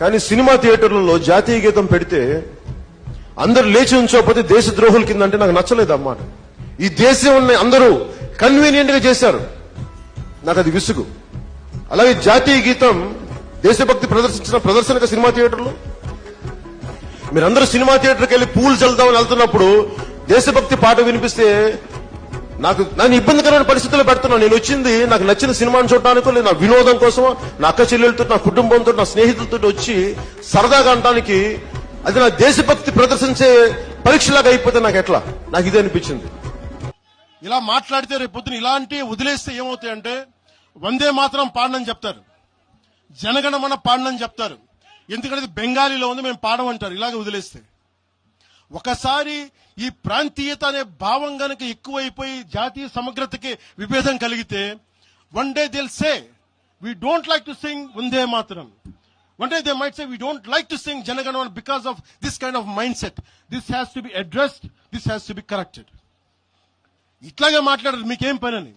కానీ సినిమా థియేటర్లలో జాతీయ గీతం పెడితే అందరూ లేచి ఉంచోకపోతే దేశద్రోహుల కింద అంటే నాకు నచ్చలేదు అన్నమాట. ఈ దేశం అందరూ కన్వీనియంట్ గా చేశారు, నాకు అది విసుగు. అలాగే జాతీయ గీతం దేశభక్తి ప్రదర్శించిన ప్రదర్శనగా సినిమా థియేటర్లు, మీరందరూ సినిమా థియేటర్కి వెళ్ళి పూలు చల్లుదామని వెళ్తున్నప్పుడు దేశభక్తి పాట వినిపిస్తే నన్ను ఇబ్బందికరమైన పరిస్థితుల్లో పెడుతున్నాను. నేను వచ్చింది నాకు నచ్చిన సినిమాని చూడటానికో లేదు నా వినోదం కోసమో, నా అక్క చెల్లెలతో, నా కుటుంబంతో, నా స్నేహితులతో వచ్చి సరదాగా అనడానికి, అది నా దేశభక్తి ప్రదర్శించే పరీక్షలాగా అయిపోతే నాకు ఎట్లా, నాకు ఇదే అనిపించింది. ఇలా మాట్లాడితే రేపు పొద్దున ఇలాంటి వదిలేస్తే ఏమవుతాయంటే వందే మాత్రం పాడనని చెప్తారు, జనగణమన పాడనని చెప్తారు. ఎందుకంటే బెంగాలీలో ఉంది, మేము పాడమంటారు ఇలాగే వదిలేస్తే. ఒకసారి ఈ ప్రాంతీయత అనే భావం గనక ఎక్కువైపోయి జాతీయ సమగ్రతకి విభేదం కలిగితే వన్ డే దిల్ సే we don't like to sing Vande Mataram. One day they might say we don't like to sing Janaganamana because of this kind of mindset. This has to be addressed. This has to be corrected. ఇట్లాగే మాట్లాడారు, మీకేం పని అని.